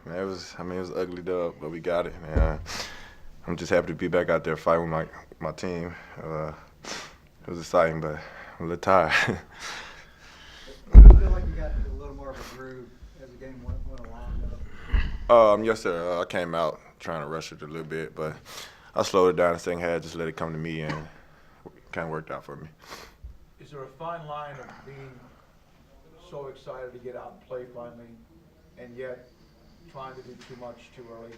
man, it was an ugly dub, but we got it. And I'm just happy to be back out there fighting with my team. It was exciting, but I'm a little tired. Do you feel like you got a little more of a groove as the game went along? Yes, sir. I came out trying to rush it a little bit, but I slowed it down the second half, just let it come to me, and it kind of worked out for me. Is there a fine line of being so excited to get out and play finally, and yet trying to do too much too early?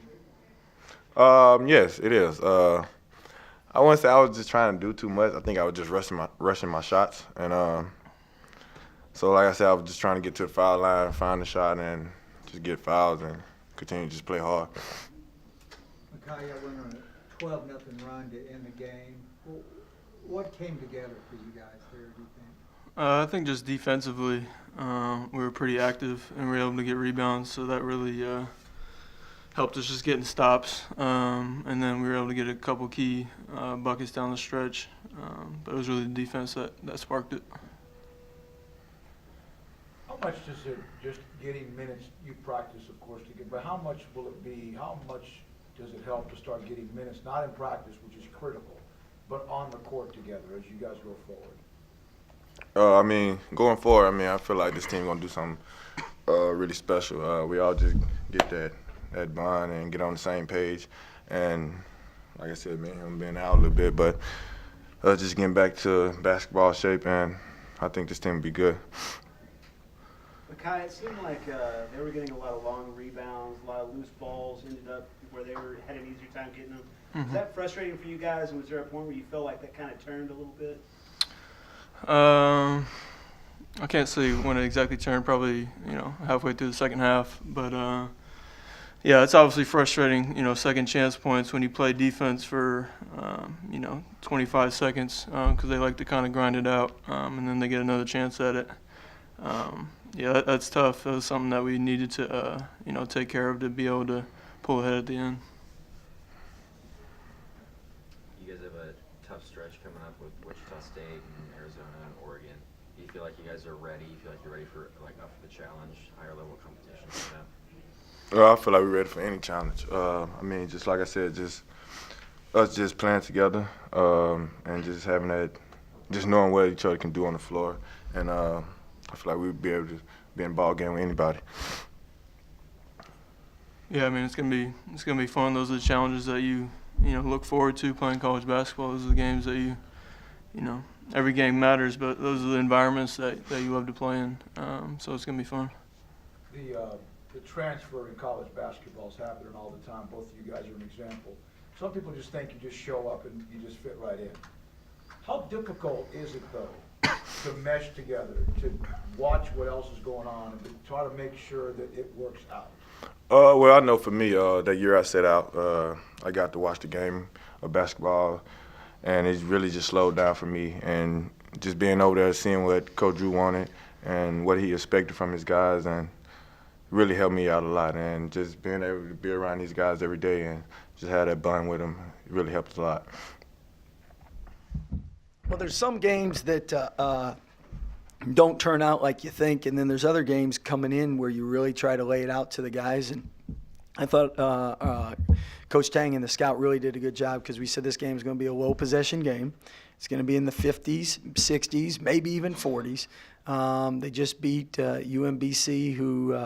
Yes, it is. I wouldn't say I was just trying to do too much. I think I was just rushing my shots, and so like I said, I was just trying to get to the foul line, find the shot, and just get fouls and continue to just play hard. Makai went on a 12-0 run to end the game. What came together for you guys there, do you think? I think just defensively, we were pretty active and we were able to get rebounds, so that really helped us just getting stops. And then we were able to get a couple key buckets down the stretch. But it was really the defense that sparked it. How much does it, just getting minutes, you practice, of course, to get, but how much will it be, how much does it help to start getting minutes, not in practice, which is critical, but on the court together as you guys go forward? Going forward, I feel like this team going to do something really special. We all just get that bond and get on the same page. And like I said, me and him been out a little bit, but just getting back to basketball shape, and I think this team will be good. Makai, it seemed like they were getting a lot of long rebounds, a lot of loose balls, ended up where they had an easier time getting them. Mm-hmm. Was that frustrating for you guys, and was there a point where you felt like that kind of turned a little bit? I can't say when it exactly turned, probably, halfway through the second half. But, yeah, it's obviously frustrating, second chance points when you play defense for, 25 seconds because they like to kind of grind it out, and then they get another chance at it. Yeah, that's tough. That was something that we needed to, take care of to be able to pull ahead at the end. You guys have a tough stretch coming up with Wichita State and Arizona and Oregon. Do you feel like you guys are ready? You feel like you're ready for up for the challenge, higher level competition coming up? I feel like we're ready for any challenge. Just like I said, just us just playing together and just having just knowing what each other can do on the floor. And I feel like we'd be able to be in a ball game with anybody. Yeah, it's gonna be fun. Those are the challenges that you look forward to playing college basketball. Those are the games that you every game matters, but those are the environments that you love to play in. So it's gonna be fun. The transfer in college basketball is happening all the time. Both of you guys are an example. Some people just think you just show up and you just fit right in. How difficult is it, though, to mesh together, to watch what else is going on, and to try to make sure that it works out? Well, I know for me, that year I set out, I got to watch the game of basketball, and it really just slowed down for me. And just being over there, seeing what Coach Drew wanted and what he expected from his guys, and really helped me out a lot. And just being able to be around these guys every day and just have that bond with them, it really helped a lot. Well, there's some games that don't turn out like you think, and then there's other games coming in where you really try to lay it out to the guys. And I thought Coach Tang and the scout really did a good job because we said this game is going to be a low possession game. It's going to be in the 50s, 60s, maybe even 40s. They just beat UMBC, who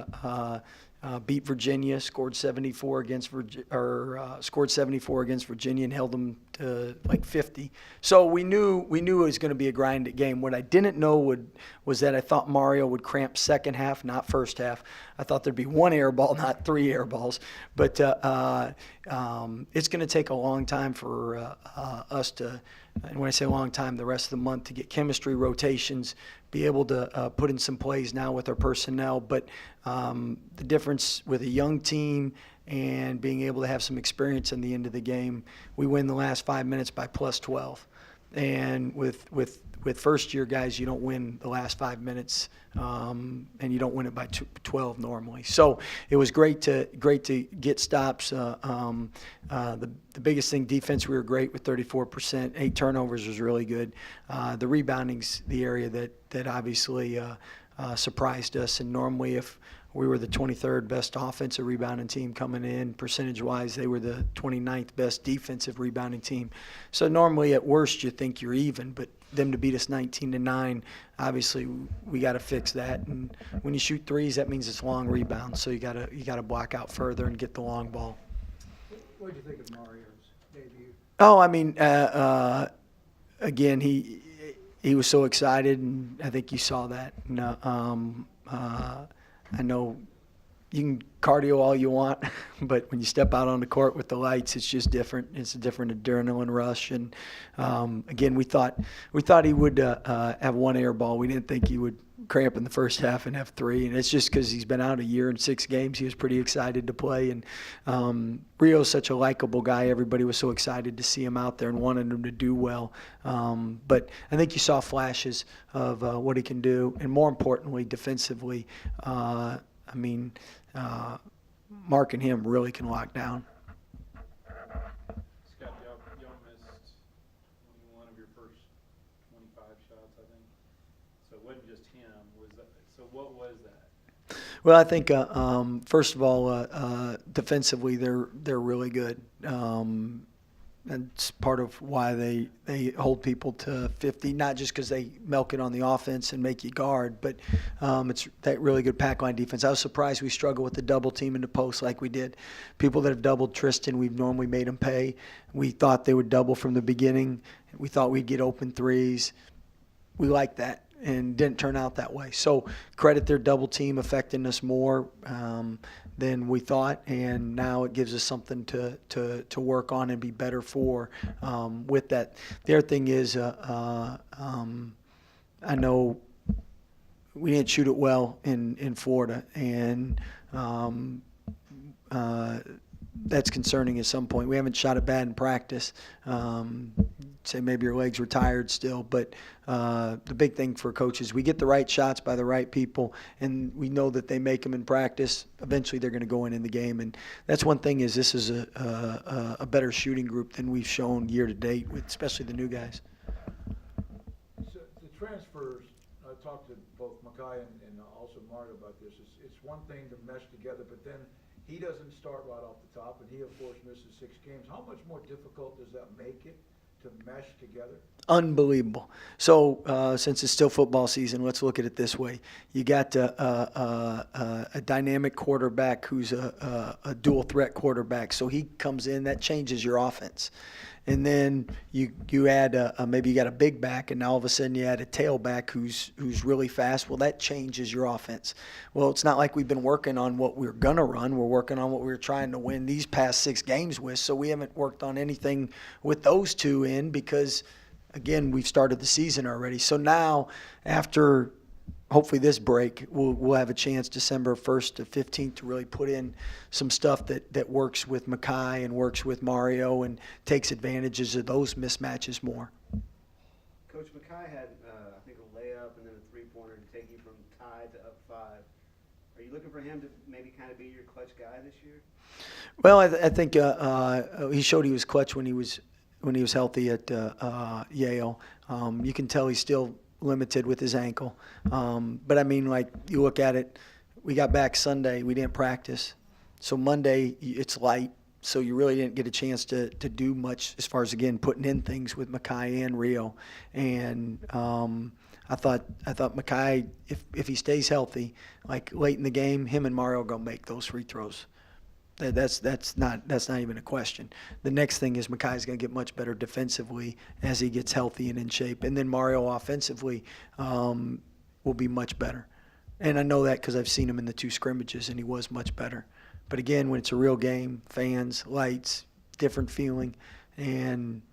beat Virginia, scored 74 against Virginia, and held them to like 50. So we knew it was going to be a grinded game. What I didn't know was that I thought Mario would cramp second half, not first half. I thought there'd be one air ball, not three air balls. But it's going to take a long time for us to, and when I say a long time, the rest of the month, to get chemistry, rotations, be able to put in some plays now with our personnel. But the difference with a young team and being able to have some experience in the end of the game, we win the last 5 minutes by plus 12. And with first-year guys, you don't win the last 5 minutes, and you don't win it by 12 normally. So it was great to get stops. The biggest thing, defense, we were great with 34%. 8 turnovers was really good. The rebounding's the area that obviously surprised us. And normally, if we were the 23rd best offensive rebounding team coming in. Percentage-wise, they were the 29th best defensive rebounding team. So normally at worst you think you're even, but them to beat us 19-9, obviously we got to fix that. And when you shoot threes, that means it's long rebounds. So you got to block out further and get the long ball. What did you think of Mario's debut? Oh, I mean, again, he was so excited, and I think you saw that. And, I know you can cardio all you want, but when you step out on the court with the lights, it's just different. It's a different adrenaline rush. And again, we thought he would have one air ball. We didn't think he would cramp in the first half and have three. And it's just because he's been out a year and 6 games. He was pretty excited to play. And Rio's such a likable guy. Everybody was so excited to see him out there and wanted him to do well. But I think you saw flashes of what he can do, and more importantly, defensively. Mark and him really can lock down. Scott, y'all missed 21 of your first 25 shots, I think. So it wasn't just him. So what was that? Well, I think first of all, defensively they're really good. That's part of why they hold people to 50, not just because they milk it on the offense and make you guard, but it's that really good pack line defense. I was surprised we struggled with the double team in the post like we did. People that have doubled Tristan, we've normally made them pay. We thought they would double from the beginning. We thought we'd get open threes. We liked that, and didn't turn out that way. So credit their double team affecting us more than we thought, and now it gives us something to work on and be better for with that. The other thing is I know we didn't shoot it well in Florida, and that's concerning at some point. We haven't shot it bad in practice. Say maybe your legs were tired still, but the big thing for coaches, we get the right shots by the right people, and we know that they make them in practice. Eventually, they're going to go in the game, and that's one thing. Is this is a better shooting group than we've shown year to date, with especially the new guys. So the transfers, I talked to both Makai and also Mario about this. It's one thing to mesh together, but then he doesn't start right off the top, and he, of course, misses 6 games. How much more difficult does that make it to mesh together? Unbelievable. So since it's still football season, let's look at it this way. You got a dynamic quarterback who's a dual threat quarterback. So he comes in, that changes your offense. And then you add maybe you got a big back, and now all of a sudden you add a tailback who's really fast. Well, that changes your offense. Well, it's not like we've been working on what we're gonna run. We're working on what we were trying to win these past 6 games with. So we haven't worked on anything with those two in because, again, we've started the season already. So now after hopefully this break, we'll have a chance December 1st to 15th to really put in some stuff that works with Makai and works with Mario and takes advantages of those mismatches more. Coach, Makai had, I think, a layup and then a three-pointer to take you from tied to up 5. Are you looking for him to maybe kind of be your clutch guy this year? Well, I think he showed he was clutch when he was healthy at Yale. You can tell he's still limited with his ankle. But I mean, like, you look at it, we got back Sunday, we didn't practice. So Monday, it's light, so you really didn't get a chance to do much as far as, again, putting in things with Makai and Rio. And I thought Makai, if he stays healthy, like late in the game, him and Mario are going to make those free throws. That's not even a question. The next thing is Makai's going to get much better defensively as he gets healthy and in shape, and then Mario offensively will be much better. And I know that because I've seen him in the 2 scrimmages, and he was much better. But again, when it's a real game, fans, lights, different feeling, and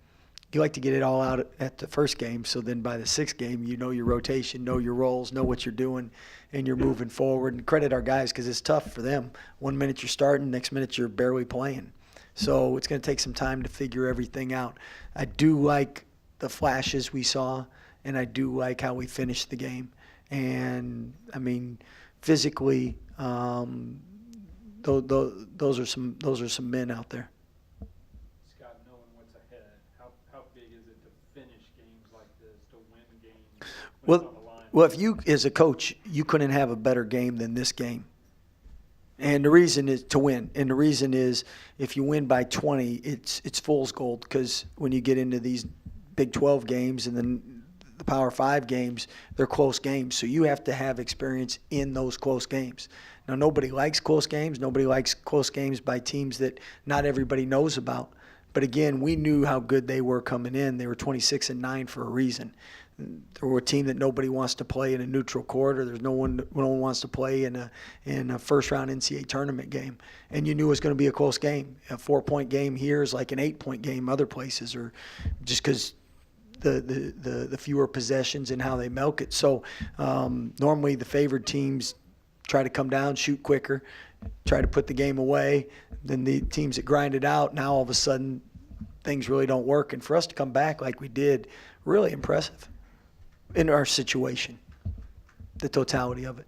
you like to get it all out at the first game, so then by the 6th game, you know your rotation, know your roles, know what you're doing, and you're moving forward. And credit our guys because it's tough for them. 1 minute you're starting, next minute you're barely playing. So it's going to take some time to figure everything out. I do like the flashes we saw, and I do like how we finished the game. And, I mean, physically, those are some men out there. Scott, knowing what's ahead, how big is it to finish games like this, to win games when it's on the line? Well, if you, as a coach, you couldn't have a better game than this game. And the reason is to win. And the reason is if you win by 20, it's fool's gold, because when you get into these Big 12 games and then the Power 5 games, they're close games. So you have to have experience in those close games. Now, nobody likes close games. Nobody likes close games by teams that not everybody knows about. But again, we knew how good they were coming in. They were 26-9 for a reason. They were a team that nobody wants to play in a neutral court, or no one wants to play in a first-round NCAA tournament game. And you knew it was going to be a close game. A 4-point game here is like an 8-point game other places, or just because the fewer possessions and how they milk it. So normally the favored teams try to come down, shoot quicker, try to put the game away. Then the teams that grind it out, now all of a sudden things really don't work. And for us to come back like we did, really impressive in our situation, the totality of it.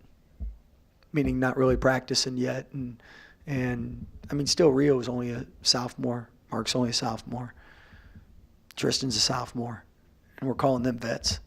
Meaning not really practicing yet. And I mean, still Rio is only a sophomore. Mark's only a sophomore. Tristan's a sophomore. And we're calling them vets.